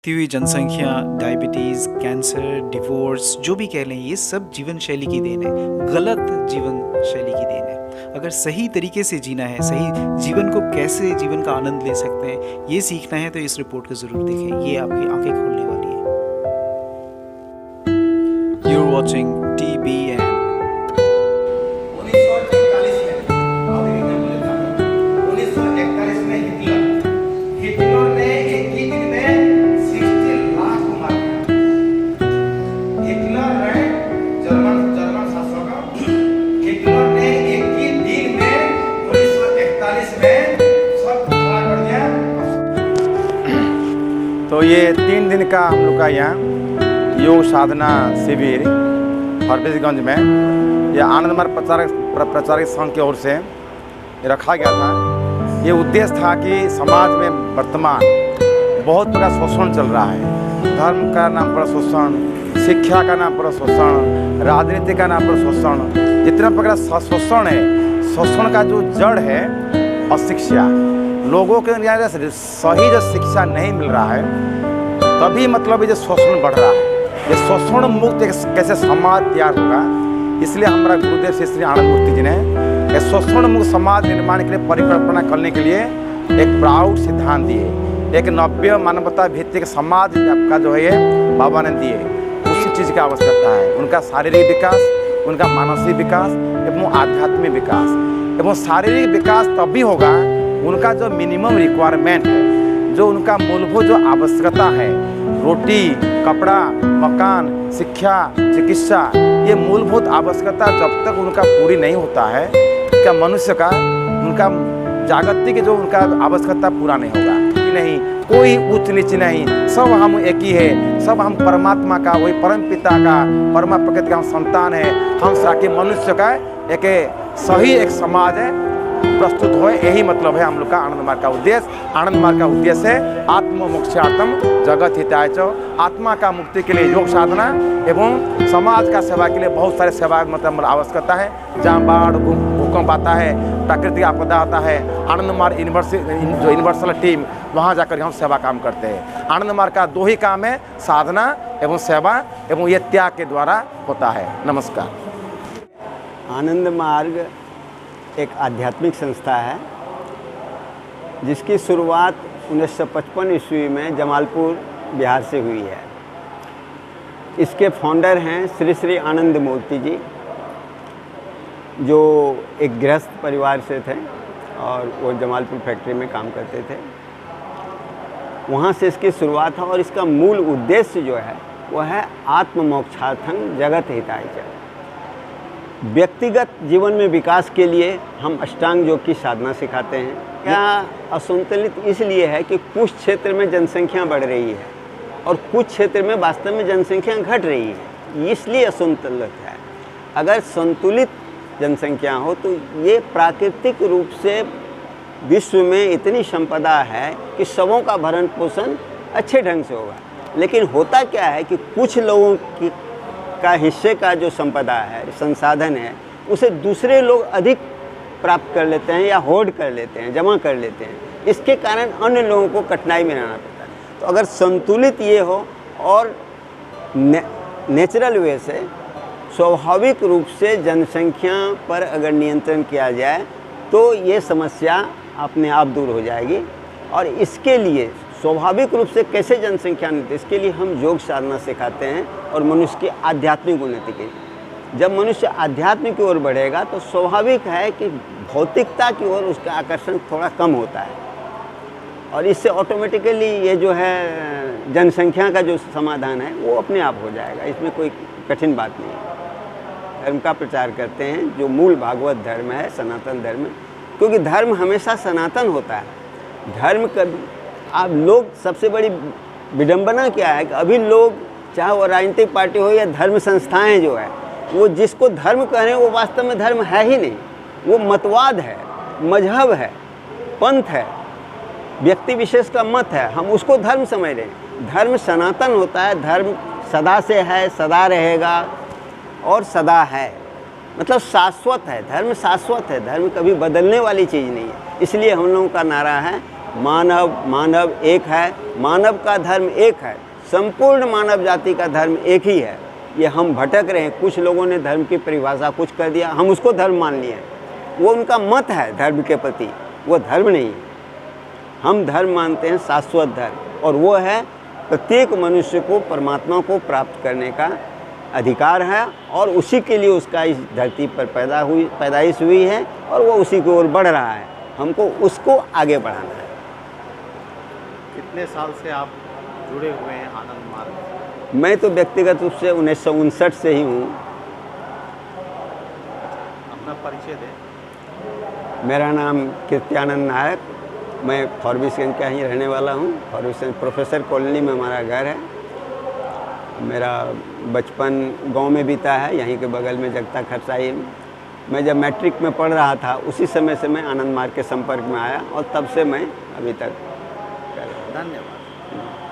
बढ़ती हुई जनसंख्या, डायबिटीज़, कैंसर, डिवोर्स जो भी कह लें, ये सब जीवन शैली की देन है, गलत जीवन शैली की देन है। अगर सही तरीके से जीना है, सही जीवन को कैसे जीवन का आनंद ले सकते हैं, ये सीखना है तो इस रिपोर्ट को ज़रूर देखें, ये आपकी आंखें खोलने वाली है। You're watching TBN। 1941 में हिटलर ने एक ही दिन में 60 लाख को मार दिया। हिटलर है जर्मन शासक। हिटलर ने एक ही दिन में 1941 में सब खड़ा कर दिया। तो ये 3 दिन का हम लोग का यहाँ योग साधना शिविर फरबिसगंज में ये आनंद मार्ग प्रचारक संघ की ओर से रखा गया था। ये उद्देश्य था कि समाज में वर्तमान बहुत बड़ा शोषण चल रहा है। धर्म का नाम पर शोषण, शिक्षा का नाम पर शोषण, राजनीति का नाम पर शोषण, जितना प्रकार शोषण है, शोषण का जो जड़ है अशिक्षा। लोगों के सही जो शिक्षा नहीं मिल रहा है, तभी मतलब ये शोषण बढ़ रहा है। ये शोषण मुक्त कैसे समाज तैयार होगा, इसलिए हमारा गुरुदेव श्री श्री आनंद मूर्ति जी ने शोषण मुक्त समाज निर्माण के लिए परिकल्पना करने के लिए एक प्राउड सिद्धांत दिए। एक नव्य मानवता भित्तिक समाज का जो है ये बाबा ने दिए। उसी चीज़ की आवश्यकता है। उनका शारीरिक विकास, उनका मानसिक विकास एवं आध्यात्मिक विकास। एवं शारीरिक विकास तभी होगा उनका जो मिनिमम रिक्वायरमेंट है, जो उनका मूलभूत जो आवश्यकता है, रोटी, कपड़ा, मकान, शिक्षा, चिकित्सा, ये मूलभूत आवश्यकता जब तक उनका पूरी नहीं होता है, क्या मनुष्य का उनका जागतिक जो उनका आवश्यकता पूरा नहीं होगा। कि नहीं कोई उच्च नीच नहीं, सब हम एक ही है, सब हम परमात्मा का, वही परम पिता का, परमा प्रकृति का हम संतान है। हम साके मनुष्य का एक सही एक समाज है प्रस्तुत हो। यही मतलब है हम लोग का आनंद मार्ग का उद्देश्य। आनंद मार्ग का उद्देश्य है आत्म मोक्षार्थम जगत हिताय च, आत्मा का मुक्ति के लिए योग साधना एवं समाज का सेवा के लिए बहुत सारे सेवा मतलब आवश्यकता है। जहाँ बाढ़ भूकंप आता है, प्राकृतिक आपदा आता है, आनंद मार्ग जो यूनिवर्सल टीम वहाँ जाकर हम सेवा काम करते हैं। आनंद मार्ग का 2 ही काम है, साधना एवं सेवा, एवं ये त्याग के द्वारा होता है। नमस्कार। आनंद मार्ग एक आध्यात्मिक संस्था है जिसकी शुरुआत 1955 ईस्वी में जमालपुर बिहार से हुई है। इसके फाउंडर हैं श्री श्री आनंद मूर्ति जी, जो एक गृहस्थ परिवार से थे और वो जमालपुर फैक्ट्री में काम करते थे। वहाँ से इसकी शुरुआत है और इसका मूल उद्देश्य जो है वो है आत्ममोक्षार्थं जगत हिताय च। व्यक्तिगत जीवन में विकास के लिए हम अष्टांग योग की साधना सिखाते हैं। क्या असंतुलित इसलिए है कि कुछ क्षेत्र में जनसंख्या बढ़ रही है और कुछ क्षेत्र में वास्तव में जनसंख्या घट रही है, इसलिए असंतुलित है। अगर संतुलित जनसंख्या हो तो ये प्राकृतिक रूप से विश्व में इतनी संपदा है कि सबों का भरण पोषण अच्छे ढंग से होगा। लेकिन होता क्या है कि कुछ लोगों की का हिस्से का जो संपदा है, संसाधन है, उसे दूसरे लोग अधिक प्राप्त कर लेते हैं या होर्ड कर लेते हैं, जमा कर लेते हैं। इसके कारण अन्य लोगों को कठिनाई में रहना पड़ता है। तो अगर संतुलित ये हो और नेचुरल वे से स्वाभाविक रूप से जनसंख्या पर अगर नियंत्रण किया जाए तो ये समस्या अपने आप दूर हो जाएगी। और इसके लिए स्वाभाविक रूप से कैसे जनसंख्या उन्नति, इसके लिए हम योग साधना सिखाते हैं और मनुष्य की आध्यात्मिक उन्नति के लिए। जब मनुष्य आध्यात्मिक की ओर बढ़ेगा तो स्वाभाविक है कि भौतिकता की ओर उसका आकर्षण थोड़ा कम होता है और इससे ऑटोमेटिकली ये जो है जनसंख्या का जो समाधान है वो अपने आप हो जाएगा। इसमें कोई कठिन बात नहीं है। धर्म का प्रचार करते हैं जो मूल भागवत धर्म है, सनातन धर्म, क्योंकि धर्म हमेशा सनातन होता है। धर्म कभी आप लोग सबसे बड़ी विडंबना क्या है कि अभी लोग, चाहे वो राजनीतिक पार्टी हो या धर्म संस्थाएं जो है, वो जिसको धर्म कह रहे हैं वो वास्तव में धर्म है ही नहीं। वो मतवाद है, मजहब है, पंथ है, व्यक्ति विशेष का मत है, हम उसको धर्म समझ रहे हैं। धर्म सनातन होता है, धर्म सदा से है, सदा रहेगा और सदा है, मतलब शाश्वत है। धर्म शाश्वत है, धर्म कभी बदलने वाली चीज़ नहीं है। इसलिए हम लोगों का नारा है मानव एक है, मानव का धर्म एक है, संपूर्ण मानव जाति का धर्म एक ही है। ये हम भटक रहे हैं, कुछ लोगों ने धर्म की परिभाषा कुछ कर दिया, हम उसको धर्म मान लिए। वो उनका मत है धर्म के प्रति, वो धर्म नहीं है। हम धर्म मानते हैं शाश्वत धर्म, और वो है प्रत्येक मनुष्य को परमात्मा को प्राप्त करने का अधिकार है, और उसी के लिए उसका इस धरती पर पैदाइश हुई है, और वो उसी की ओर बढ़ रहा है। हमको उसको आगे बढ़ाना है। कितने साल से आप जुड़े हुए हैं आनंद मार्ग से? मैं तो व्यक्तिगत रूप से 1959 से ही हूँ। अपना परिचय दें। मेरा नाम कीर्त्यानंद नायक, मैं फॉरबिसगंज का ही रहने वाला हूँ। फॉरबिसगंज प्रोफेसर कॉलोनी में हमारा घर है। मेरा बचपन गांव में बीता है, यहीं के बगल में जगता खरसाई। मैं जब मैट्रिक में पढ़ रहा था उसी समय से मैं आनंद मार्ग के संपर्क में आया, और तब से मैं अभी तक कर रहा हूँ। धन्यवाद।